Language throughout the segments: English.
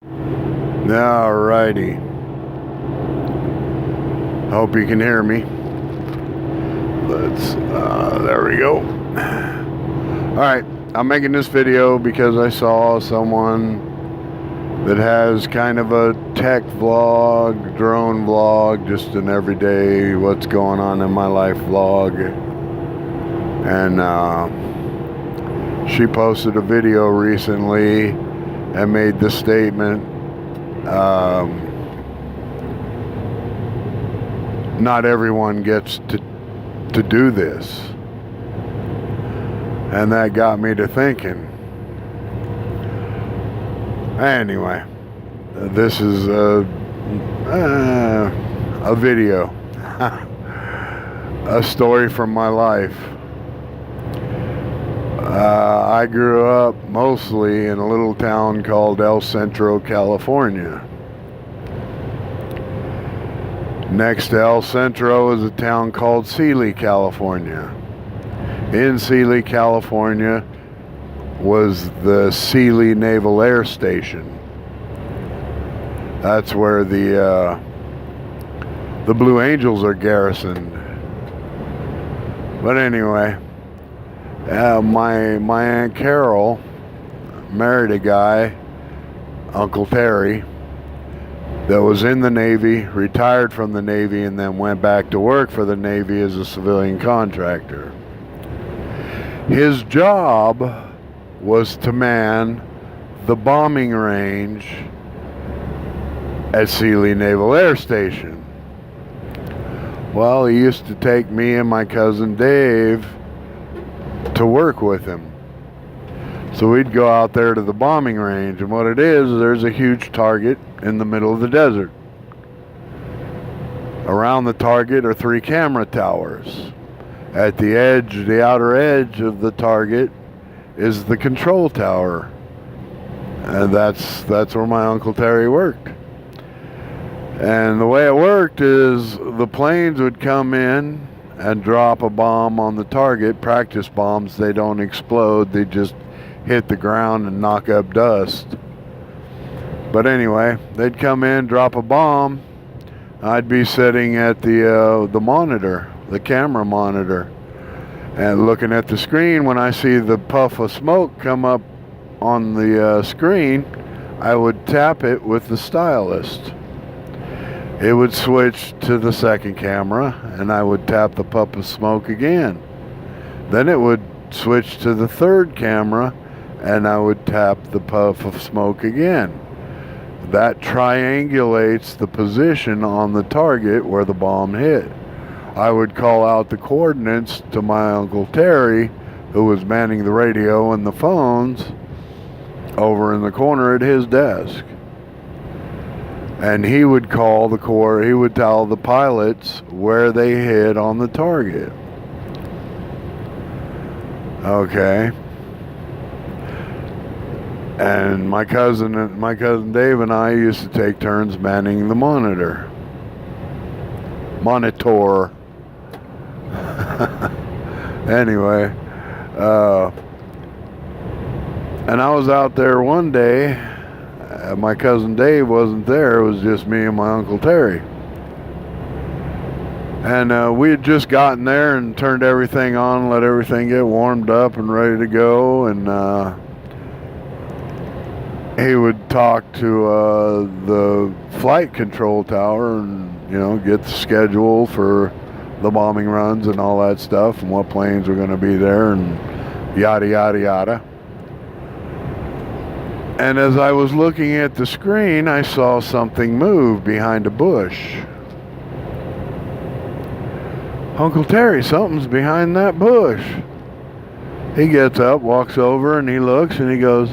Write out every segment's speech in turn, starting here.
Alrighty. Hope you can hear me. There we go. Alright, I'm making this video because I saw someone that has kind of a tech vlog, drone vlog, just an everyday what's going on in my life vlog. And she posted a video recently and made the statement, not everyone gets to do this. And that got me to thinking. Anyway, this is a video, a story from my life. I grew up mostly in a little town called El Centro, California. Next to El Centro is a town called Sealy, California. In Sealy, California was the Sealy Naval Air Station. That's where the Blue Angels are garrisoned. But anyway, my Aunt Carol married a guy, Uncle Terry, that was in the Navy, retired from the Navy, and then went back to work for the Navy as a civilian contractor. His job was to man the bombing range at Sealy Naval Air Station. Well, he used to take me and my cousin Dave to work with him. So we'd go out there to the bombing range, and what it is, there's a huge target in the middle of the desert. Around the target are 3 camera towers. At the edge, the outer edge of the target is the control tower. And that's where my Uncle Terry worked. And the way it worked is the planes would come in and drop a bomb on the target. Practice bombs, they don't explode, they just hit the ground and knock up dust. But anyway, they'd come in, drop a bomb. I'd be sitting at the monitor, the camera monitor, and looking at the screen. When I see the puff of smoke come up on the screen, I would tap it with the stylus. It would switch to the second camera, and I would tap the puff of smoke again. Then it would switch to the third camera, and I would tap the puff of smoke again. That triangulates the position on the target where the bomb hit. I would call out the coordinates to my Uncle Terry, who was manning the radio and the phones over in the corner at his desk. And he would call he would tell the pilots where they hit on the target. Okay. And my cousin Dave and I used to take turns manning the monitor. Monitor. Anyway, and I was out there one day. My cousin Dave wasn't there. It was just me and my Uncle Terry. And we had just gotten there and turned everything on, let everything get warmed up and ready to go. And he would talk to the flight control tower and, get the schedule for the bombing runs and all that stuff and what planes were going to be there and yada, yada, yada. And as I was looking at the screen, I saw something move behind a bush. Uncle Terry, something's behind that bush. He gets up, walks over, and he looks, and he goes,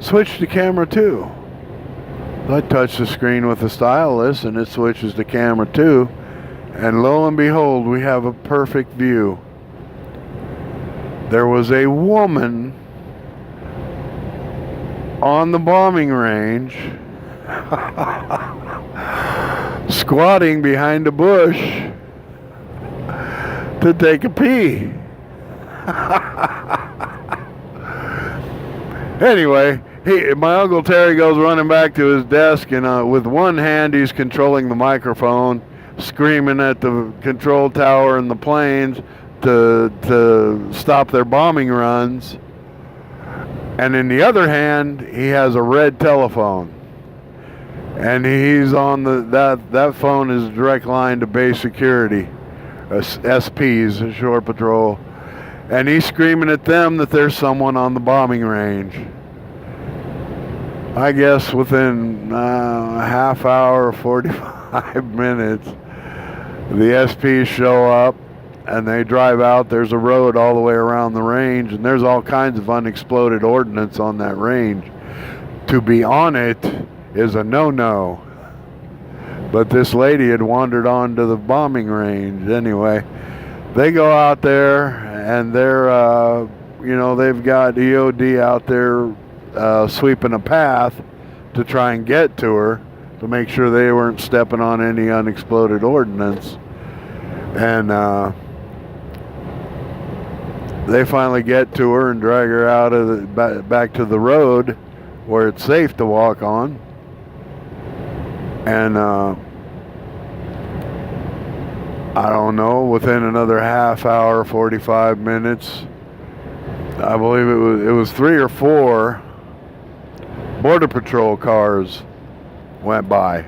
"Switch to camera 2. I touch the screen with the stylus, and it switches to camera 2. And lo and behold, we have a perfect view. There was a woman on the bombing range squatting behind a bush to take a pee. Anyway, My Uncle Terry goes running back to his desk, and with one hand he's controlling the microphone, screaming at the control tower and the planes to stop their bombing runs. And in the other hand, he has a red telephone. And he's on that phone is a direct line to base security, SPs, Shore Patrol. And he's screaming at them that there's someone on the bombing range. I guess within a half hour, 45 minutes, the SPs show up and they drive out. There's a road all the way around the range, and there's all kinds of unexploded ordnance on that range. To be on it is a no-no. But this lady had wandered onto the bombing range. Anyway, they go out there, and they're, they've got EOD out there sweeping a path to try and get to her to make sure they weren't stepping on any unexploded ordnance. And they finally get to her and drag her out of back to the road where it's safe to walk on. And I don't know, within another half hour, 45 minutes, I believe it was 3 or 4 Border Patrol cars went by.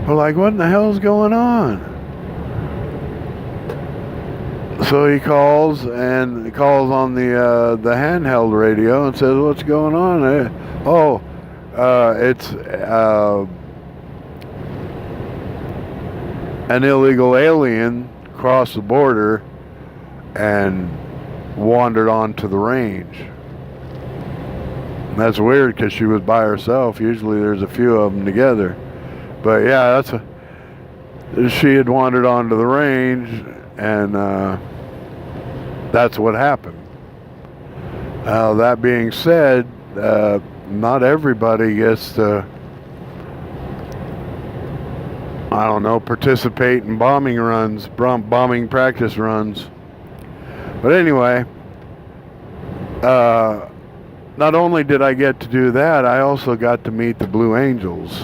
We're like, what in the hell's going on? So he calls on the handheld radio and says, what's going on? It's an illegal alien crossed the border and wandered onto the range. And that's weird because she was by herself. Usually there's a few of them together. But yeah, she had wandered onto the range, and that's what happened. That being said, not everybody gets to, participate in bombing runs, bombing practice runs. But anyway, not only did I get to do that, I also got to meet the Blue Angels.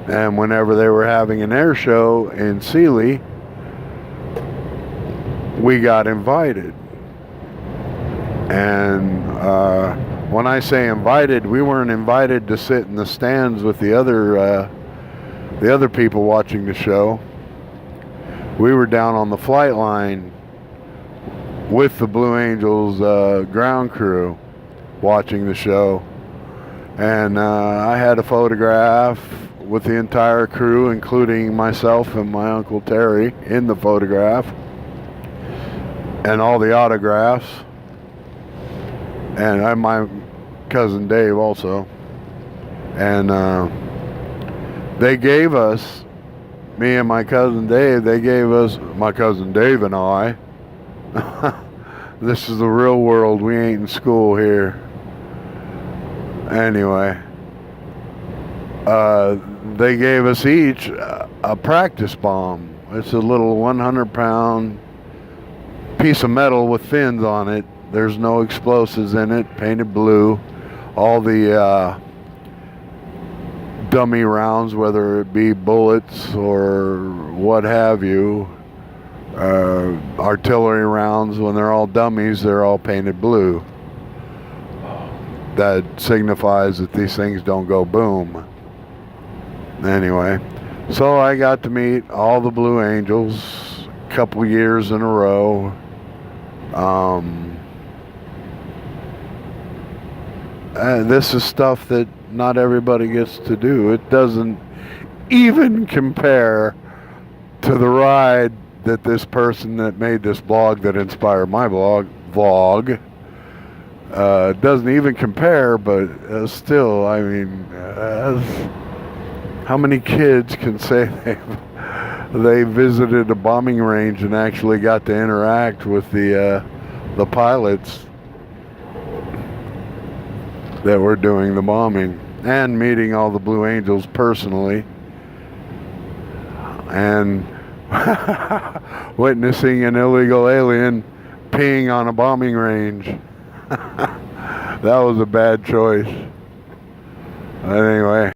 And whenever they were having an air show in Sealy, we got invited. And when I say invited, we weren't invited to sit in the stands with the other people watching the show. We were down on the flight line with the Blue Angels ground crew watching the show. And I had a photograph with the entire crew, including myself and my Uncle Terry in the photograph, and all the autographs, and my cousin Dave also. And they gave us, me and my cousin Dave, my cousin Dave and I, this is the real world, we ain't in school here. Anyway, they gave us each a practice bomb. It's a little 100-pound piece of metal with fins on it. There's no explosives in it, painted blue. All the dummy rounds, whether it be bullets or what have you, artillery rounds, when they're all dummies, they're all painted blue. That signifies that these things don't go boom. Anyway, so I got to meet all the Blue Angels a couple years in a row. This is stuff that not everybody gets to do. It doesn't even compare to the ride that this person that made this blog that inspired my vlog doesn't even compare, but still, I mean, how many kids can say they visited a bombing range and actually got to interact with the pilots that were doing the bombing, and meeting all the Blue Angels personally, and witnessing an illegal alien peeing on a bombing range. That was a bad choice. Anyway.